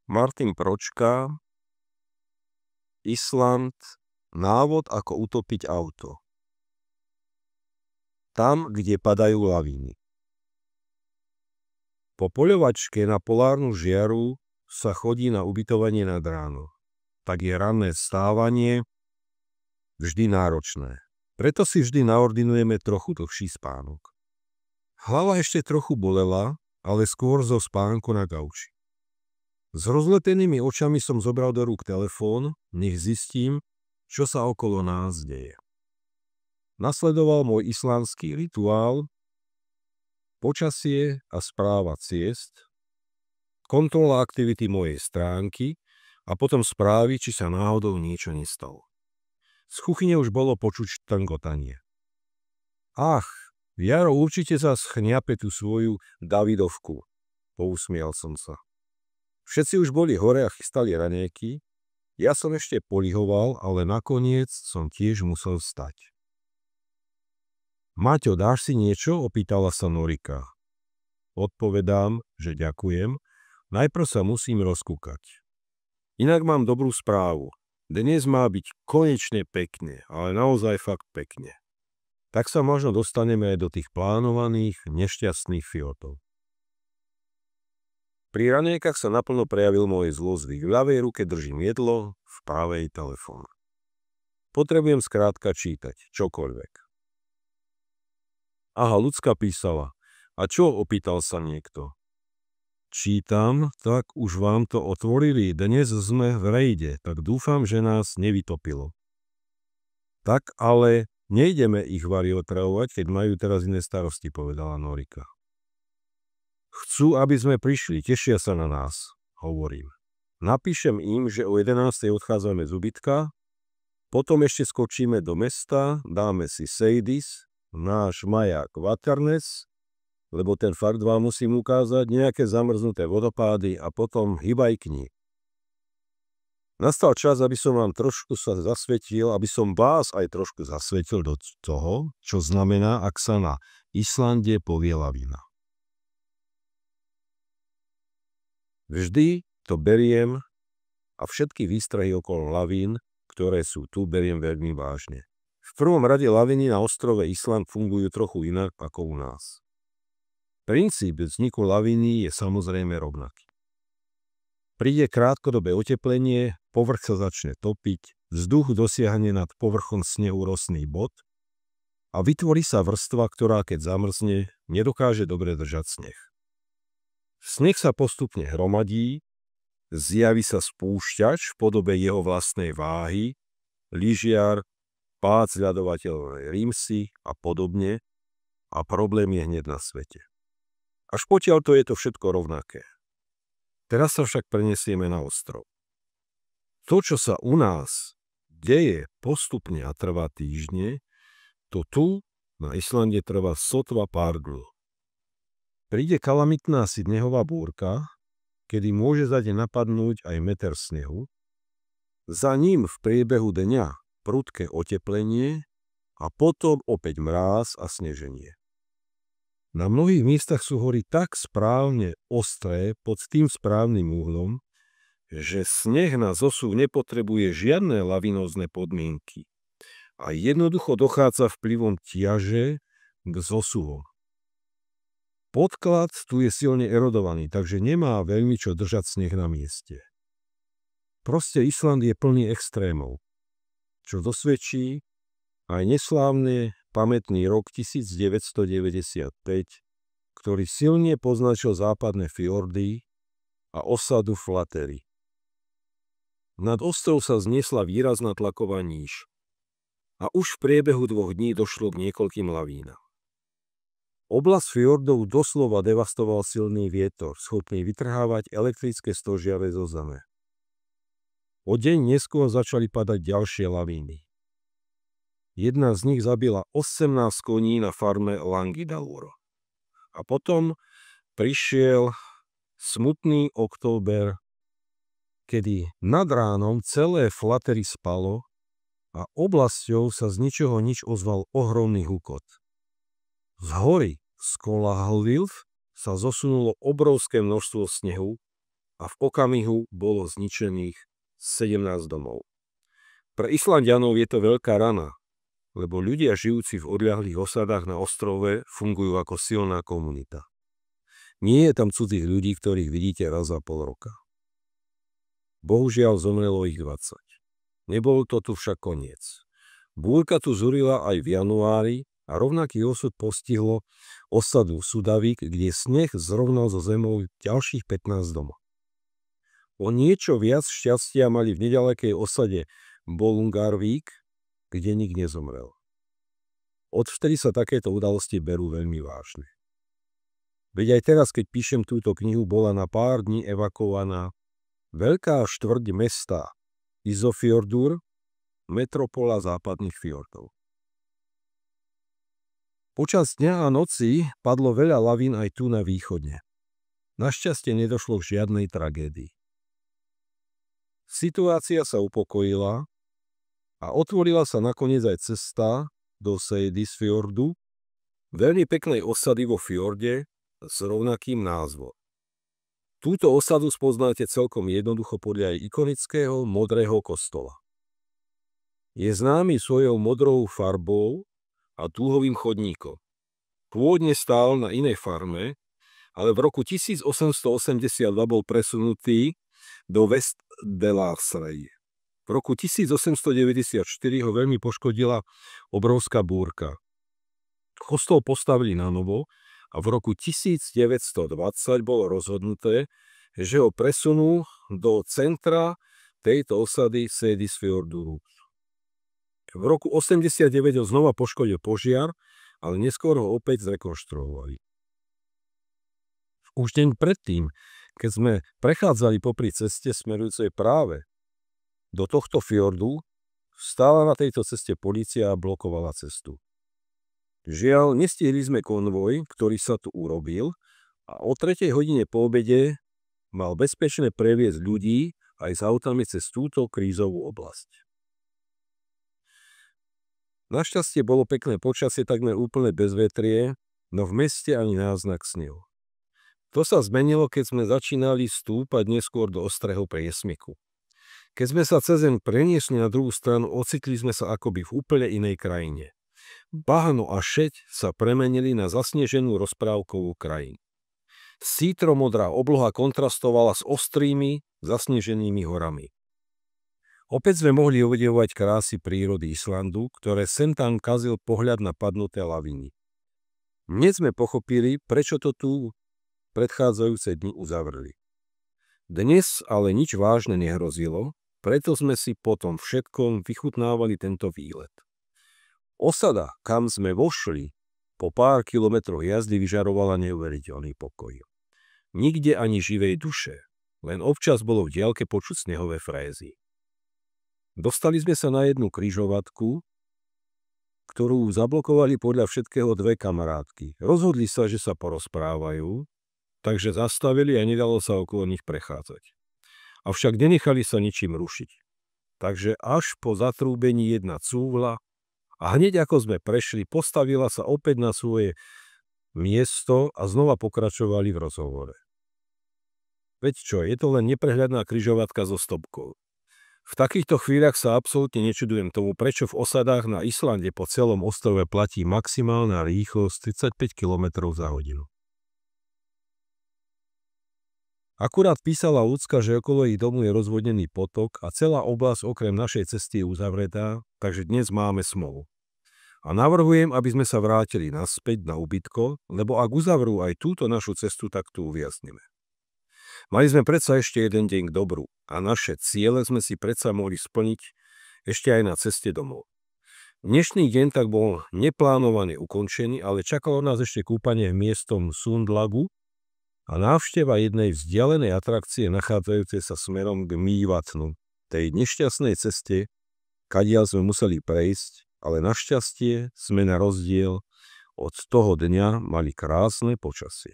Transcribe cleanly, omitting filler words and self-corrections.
Martin Pročka, Island, návod ako utopiť auto. Tam, kde padajú lavíny. Po poľovačke na polárnu žiaru sa chodí na ubytovanie nad ráno. Tak je ranné vstávanie vždy náročné. Preto si vždy naordinujeme trochu dlhší spánok. Hlava ešte trochu bolela, ale skôr zo spánku na gauči. S rozletenými očami som zobral do rúk telefón, nech zistím, čo sa okolo nás deje. Nasledoval môj islandský rituál, počasie a správa ciest, kontrola aktivity mojej stránky a potom správy, či sa náhodou niečo nestalo. Z kuchyne už bolo počuť trngotanie. Ach, Jaro určite zas chňape tú svoju Davidovku, pousmial som sa. Všetci už boli hore a chystali raňajky, ja som ešte polihoval, ale nakoniec som tiež musel vstať. Maťo, dáš si niečo? Opýtala sa Norika. Odpovedám, že ďakujem, najprv sa musím rozkúkať. Inak mám dobrú správu. Dnes má byť konečne pekne, ale naozaj fakt pekne. Tak sa možno dostaneme aj do tých plánovaných, nešťastných fjordov. Pri raňajkách sa naplno prejavil môj zlozvyk. V ľavej ruke držím jedlo, v pravej telefón. Potrebujem skrátka čítať, čokoľvek. Aha, Ľudská písala. A čo? Opýtal sa niekto. Čítam, tak už vám to otvorili. Dnes sme v rejde, tak dúfam, že nás nevytopilo. Tak ale nejdeme ich vari otravovať, keď majú teraz iné starosti, povedala Norika. Chcú, aby sme prišli, tešia sa na nás, hovorím. Napíšem im, že o 11. odchádzame z ubytka, potom ešte skočíme do mesta, dáme si Seydis, náš maják Vaternes, lebo ten fakt vám musím ukázať, nejaké zamrznuté vodopády a potom hybajkni. Nastal čas, aby som vám trošku sa zasvetil, aby som vás aj trošku zasvetil do toho, čo znamená, ak sa na Islande povie lavína. Vždy to beriem a všetky výstrahy okolo lavín, ktoré sú tu, beriem veľmi vážne. V prvom rade laviny na ostrove Island fungujú trochu inak ako u nás. Princíp vzniku laviny je samozrejme rovnaký. Príde krátkodobé oteplenie, povrch sa začne topiť, vzduch dosiahne nad povrchom snehu rostný bod a vytvorí sa vrstva, ktorá keď zamrzne, nedokáže dobre držať sneh. Sneh sa postupne hromadí, zjaví sa spúšťač v podobe jeho vlastnej váhy, lyžiar, pád ľadovateľnej rímsy a podobne a problém je hneď na svete. Až potiaľ to je to všetko rovnaké. Teraz sa však preniesieme na ostrov. To, čo sa u nás deje postupne a trvá týždne, to tu na Islande trvá sotva pár dňov. Príde kalamitná snehová búrka, kedy môže za deň napadnúť aj meter snehu, za ním v priebehu dňa prudké oteplenie a potom opäť mráz a sneženie. Na mnohých miestach sú hory tak správne ostré pod tým správnym úhlom, že sneh na zosuv nepotrebuje žiadne lavinózne podmienky a jednoducho dochádza vplyvom ťaže k zosuvom. Podklad tu je silne erodovaný, takže nemá veľmi čo držať sneh na mieste. Proste Island je plný extrémov, čo dosvedčí aj neslávny pamätný rok 1995, ktorý silne poznačil západné fjordy a osadu Flattery. Nad ostrov sa zniesla výrazná tlaková níž a už v priebehu 2 dní došlo k niekoľkým lavínam. Oblasť fjordov doslova devastoval silný vietor, schopný vytrhávať elektrické stožiare zo zeme. O deň neskôr začali padať ďalšie lavíny. Jedna z nich zabila 18 koní na farme Langidalur. A potom prišiel smutný október, kedy nad ránom celé Flattery spalo a oblasťou sa z ničoho nič ozval ohromný hukot. Z hory Skólahlíð sa zosunulo obrovské množstvo snehu a v okamihu bolo zničených 17 domov. Pre Islandianov je to veľká rana, lebo ľudia žijúci v odľahlých osadách na ostrove fungujú ako silná komunita. Nie je tam cudzích ľudí, ktorých vidíte raz za pol roka. Bohužiaľ zomrelo ich 20. Nebol to tu však koniec. Búrka tu zúrila aj v januári a rovnaký osud postihlo osadu Sudavík, kde sneh zrovnal zo zemou ďalších 15 domov. O niečo viac šťastia mali v nedalekej osade Bolungarvík, kde nik nezomrel. Odvtedy sa takéto udalosti berú veľmi vážne. Veď aj teraz, keď píšem túto knihu, bola na pár dní evakuovaná veľká štvrť mesta Ísafjörður, metropola západných fjordov. Počas dňa a noci padlo veľa lavín aj tu na východe. Našťastie nedošlo k žiadnej tragédii. Situácia sa upokojila a otvorila sa nakoniec aj cesta do Seyðisfjörðu, veľmi peknej osady vo fjorde s rovnakým názvom. Túto osadu spoznáte celkom jednoducho podľa jej ikonického modrého kostola. Je známy svojou modrou farbou a dúhovým chodníkom. Pôvodne stál na inej farme, ale v roku 1882 bol presunutý do Vestdelarsreie. V roku 1894 ho veľmi poškodila obrovská búrka. Kostol postavili na novo a v roku 1920 bolo rozhodnuté, že ho presunú do centra tejto osady Seyðisfjörður. V roku 89 ho znova poškodil požiar, ale neskôr ho opäť zrekonštruovali. Už deň predtým, keď sme prechádzali popri ceste smerujúcej práve do tohto fjordu, stála na tejto ceste polícia a blokovala cestu. Žiaľ, nestihli sme konvoj, ktorý sa tu urobil, a o 3. hodine po obede mal bezpečne previesť ľudí aj s autami cez túto krízovú oblasť. Našťastie bolo pekné počasie, takmer úplne bezvetrie, no v meste ani náznak snehu. To sa zmenilo, keď sme začínali stúpať neskôr do ostrého priesmyku. Keď sme sa cez deň preniesli na druhú stranu, ocitli sme sa akoby v úplne inej krajine. Bahno a šeť sa premenili na zasneženú rozprávkovú krajinu. Sítromodrá obloha kontrastovala s ostrými, zasneženými horami. Opäť sme mohli uvidieť krásy prírody Islandu, ktoré sem tam kazil pohľad na padnuté laviny. Dnes sme pochopili, prečo to tu predchádzajúce dni uzavreli. Dnes ale nič vážne nehrozilo, preto sme si potom všetkom vychutnávali tento výlet. Osada, kam sme vošli, po pár kilometroch jazdy vyžarovala neuveriteľný pokoj. Nikde ani živej duše, len občas bolo v diaľke počuť snehové frézy. Dostali sme sa na jednu križovatku, ktorú zablokovali podľa všetkého dve kamarátky. Rozhodli sa, že sa porozprávajú, takže zastavili a nedalo sa okolo nich prechádzať. Avšak nenechali sa ničím rušiť. Takže až po zatrúbení jedna cúvla a hneď ako sme prešli, postavila sa opäť na svoje miesto a znova pokračovali v rozhovore. Veď čo, je to len neprehľadná križovatka so stopkou. V takýchto chvíľach sa absolútne nečudujem tomu, prečo v osadách na Islande po celom ostrove platí maximálna rýchlosť 35 km za hodinu. Akurát písala Ľudská, že okolo ich domu je rozvodnený potok a celá oblasť okrem našej cesty je uzavretá, takže dnes máme smolu. A navrhujem, aby sme sa vrátili naspäť na ubytko, lebo ak uzavrú aj túto našu cestu, tak tu uviazneme. Mali sme predsa ešte jeden deň k dobru a naše ciele sme si predsa mohli splniť ešte aj na ceste domov. Dnešný deň tak bol neplánovane ukončený, ale čakalo nás ešte kúpanie v miestom Sundlagu a návšteva jednej vzdialenej atrakcie nachádzajúcej sa smerom k Mývatnu, tej nešťastnej ceste, kadiaľ sme museli prejsť, ale našťastie sme na rozdiel od toho dňa mali krásne počasie.